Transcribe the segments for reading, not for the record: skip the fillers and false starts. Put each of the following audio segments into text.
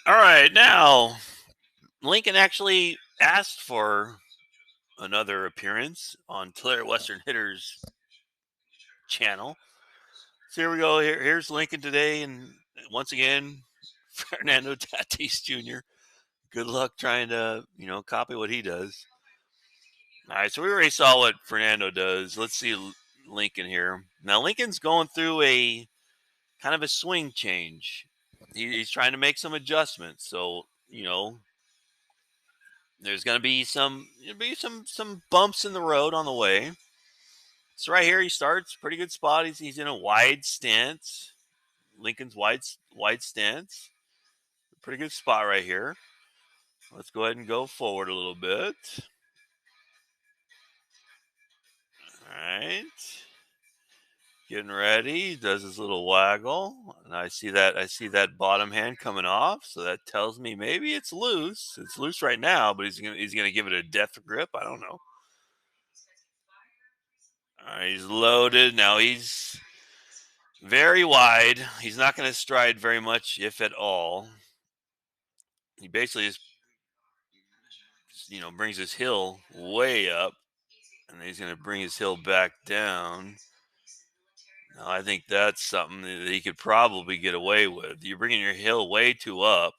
All right, now Lincoln actually asked for another appearance on Claire Western Hitters channel. So here we go. Here's Lincoln today, and once again, Fernando Tatis Jr. Good luck trying to copy what he does. All right, so we already saw what Fernando does. Let's see Lincoln here. Now Lincoln's going through a kind of a swing change. He's trying to make some adjustments. So there's going to be some bumps in the road on the way. So right here he starts pretty good spot. He's in a wide stance. Lincoln's wide stance. Pretty good spot right here. Let's go ahead and go forward a little bit. All right. Getting ready. Does his little waggle. And I see that bottom hand coming off. So that tells me maybe it's loose. It's loose right now, but he's gonna give it a death grip. I don't know. All right, he's loaded. Now he's very wide. He's not going to stride very much, if at all. He basically just, brings his heel way up, and he's going to bring his heel back down. Now, I think that's something that he could probably get away with. You're bringing your heel way too up,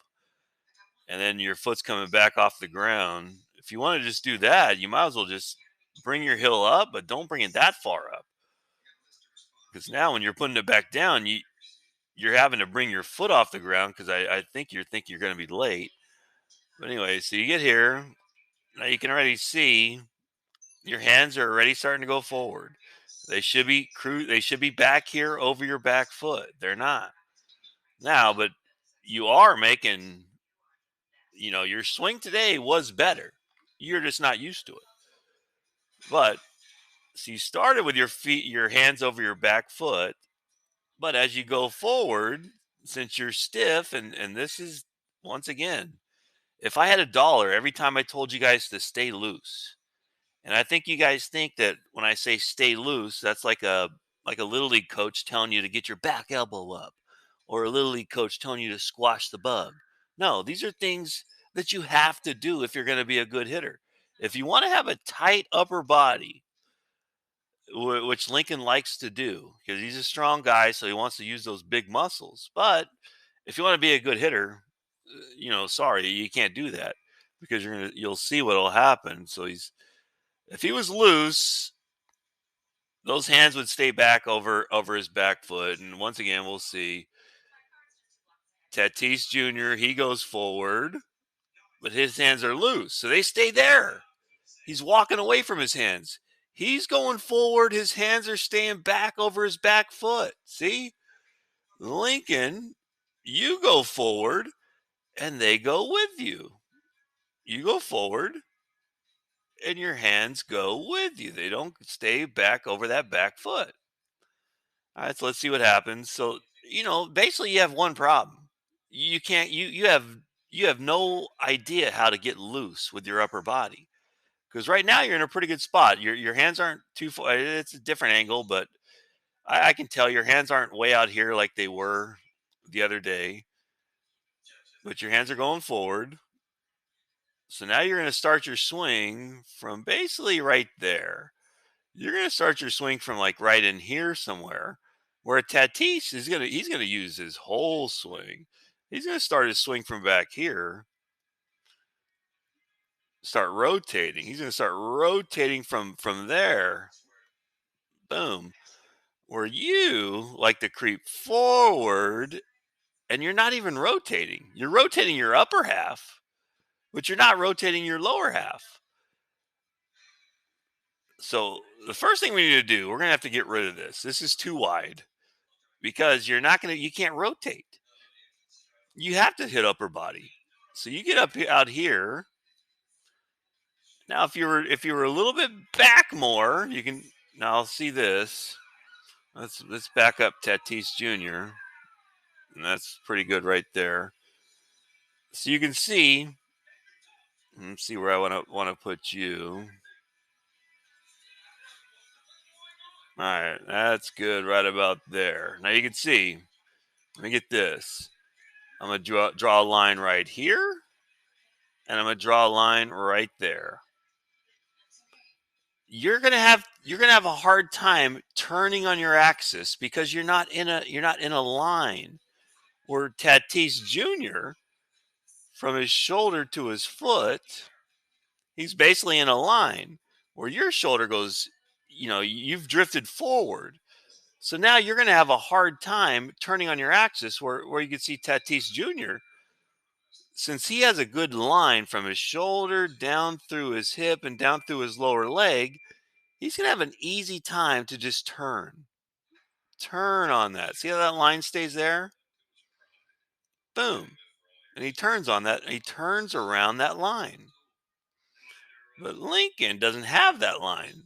and then your foot's coming back off the ground. If you want to just do that, you might as well just bring your heel up, but don't bring it that far up. Because now when you're putting it back down, you're having to bring your foot off the ground because I think you're going to be late. But anyway, so you get here. Now you can already see your hands are already starting to go forward. They should be back here over your back foot. They're not now, but you are making. Your swing today was better. You're just not used to it. But so you started with your hands over your back foot. But as you go forward, since you're stiff, and this is once again, if I had $1 every time I told you guys to stay loose, and I think you guys think that when I say stay loose, that's like a little league coach telling you to get your back elbow up, or a little league coach telling you to squash the bug. No, these are things that you have to do if you're going to be a good hitter. If you want to have a tight upper body, which Lincoln likes to do because he's a strong guy, so he wants to use those big muscles. But if you want to be a good hitter, sorry, you can't do that because you'll see what'll happen. So if he was loose, those hands would stay back over his back foot, and once again, we'll see Tatis Jr. He goes forward, but his hands are loose, so they stay there. He's walking away from his hands. He's going forward. His hands are staying back over his back foot. See? Lincoln, you go forward and they go with you. You go forward and your hands go with you. They don't stay back over that back foot. All right, so let's see what happens. So, basically you have one problem. You can't you have no idea how to get loose with your upper body. Because right now you're in a pretty good spot. Your hands aren't too far. It's a different angle, but I can tell your hands aren't way out here like they were the other day. But your hands are going forward. So now you're going to start your swing from basically right there. You're going to start your swing from like right in here somewhere. Where Tatis he's gonna use his whole swing. He's going to start his swing from back here. Start rotating. He's going to start rotating from there. Boom. Where you like to creep forward and you're not even rotating. You're rotating your upper half, but you're not rotating your lower half. So the first thing we need to do, we're going to have to get rid of this. This is too wide because you can't rotate. You have to hit upper body. So you get out here. Now, if you were a little bit back more, you can now see this. Let's back up Tatis Jr. And that's pretty good right there. So you can see. Let's see where I want to put you. All right, that's good right about there. Now you can see. Let me get this. I'm going to draw a line right here, and I'm going to draw a line right there. You're going to have a hard time turning on your axis because you're not in a line where Tatis Jr. from his shoulder to his foot, he's basically in a line where your shoulder goes, you've drifted forward. So now you're going to have a hard time turning on your axis where you can see Tatis Jr., since he has a good line from his shoulder down through his hip and down through his lower leg, he's going to have an easy time to just turn on that. See how that line stays there? Boom. And he turns on that. And he turns around that line. But Lincoln doesn't have that line.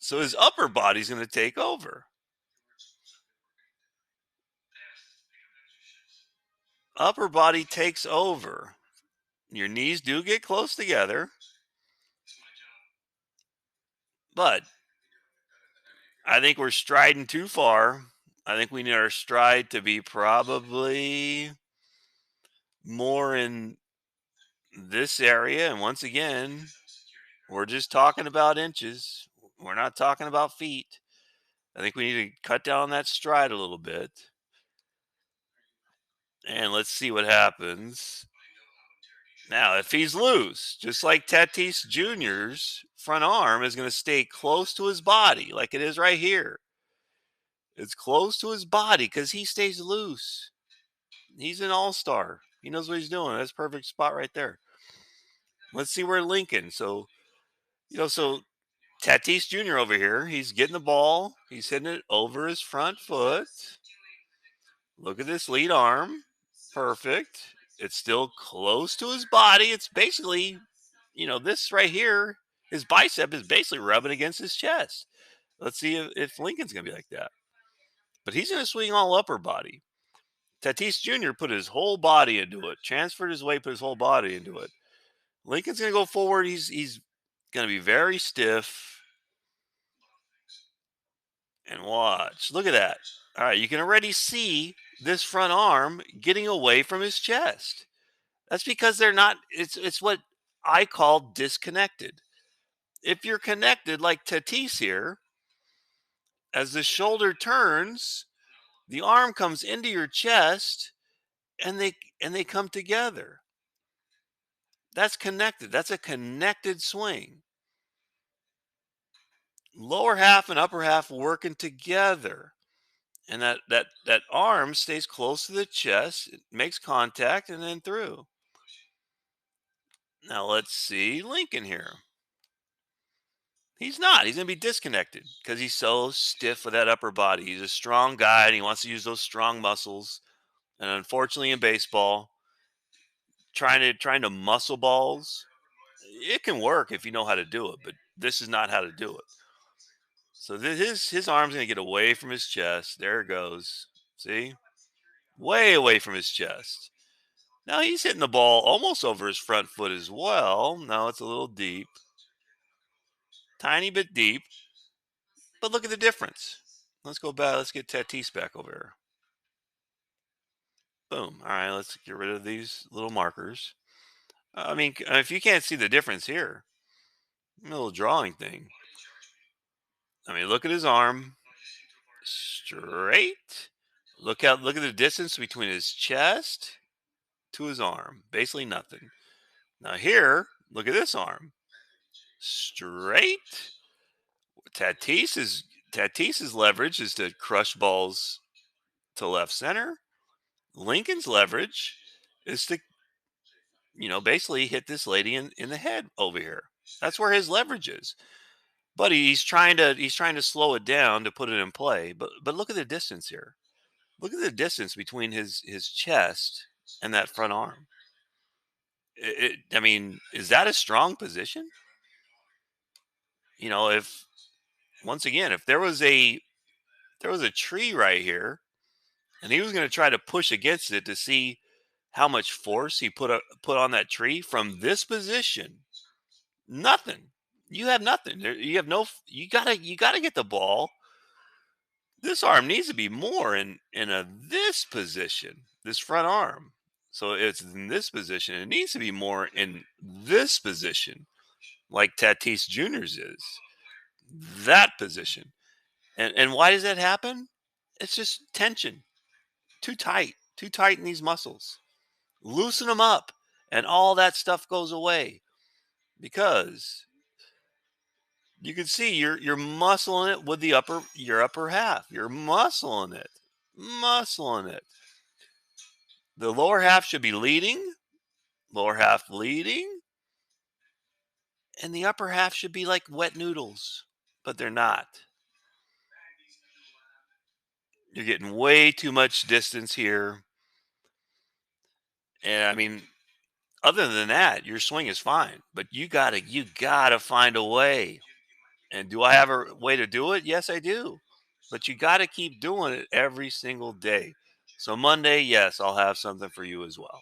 So his upper body's going to take over. Upper body takes over. Your knees do get close together. But I think we're striding too far. I think we need our stride to be probably more in this area. And once again, we're just talking about inches. We're not talking about feet. I think we need to cut down that stride a little bit. And let's see what happens. Now, if he's loose, just like Tatis Jr.'s front arm is going to stay close to his body, like it is right here. It's close to his body because he stays loose. He's an all-star. He knows what he's doing. That's a perfect spot right there. Let's see where Lincoln. So Tatis Jr. over here, he's getting the ball. He's hitting it over his front foot. Look at this lead arm. Perfect. It's still close to his body. It's basically, this right here, his bicep is basically rubbing against his chest. Let's see if Lincoln's going to be like that. But he's going to swing all upper body. Tatis Jr. put his whole body into it, transferred his weight, put his whole body into it. Lincoln's going to go forward. He's going to be very stiff. And watch. Look at that. All right, you can already see this front arm getting away from his chest. That's because they're not, it's what I call disconnected. If you're connected like Tatis here, as the shoulder turns, the arm comes into your chest and they come together. That's connected. That's a connected swing. Lower half and upper half working together. And that arm stays close to the chest, it makes contact and then through. Now let's see Lincoln here. He's not. He's going to be disconnected because he's so stiff with that upper body. He's a strong guy and he wants to use those strong muscles. And unfortunately in baseball, trying to muscle balls, it can work if you know how to do it, but this is not how to do it. So his arm's going to get away from his chest. There it goes. See? Way away from his chest. Now he's hitting the ball almost over his front foot as well. Now it's a little deep. Tiny bit deep. But look at the difference. Let's go back. Let's get Tatis back over here. Boom. All right, let's get rid of these little markers. I mean, if you can't see the difference here, a little drawing thing. I mean, look at his arm. Straight. Look at the distance between his chest to his arm. Basically nothing. Now here, look at this arm. Straight. Tatis's leverage is to crush balls to left center. Lincoln's leverage is to, basically hit this lady in the head over here. That's where his leverage is. But he's trying to slow it down to put it in play. But look at the distance here. Look at the distance between his chest and that front arm. I mean, is that a strong position? If once again, if there was a tree right here, and he was going to try to push against it to see how much force he put on that tree from this position, nothing. You have nothing. You have no. You gotta get the ball. This arm needs to be more in this position. this front arm. So it's in this position. It needs to be more in this position, like Tatis Jr.'s is. That position. And why does that happen? It's just tension. Too tight in these muscles. Loosen them up, and all that stuff goes away because you can see you're muscling it with the upper half. You're muscling it, muscling it. The lower half should be leading, lower half leading, and the upper half should be like wet noodles, but they're not. You're getting way too much distance here. And I mean, other than that, your swing is fine, but you gotta find a way. And do I have a way to do it? Yes, I do. But you got to keep doing it every single day. So Monday, yes, I'll have something for you as well.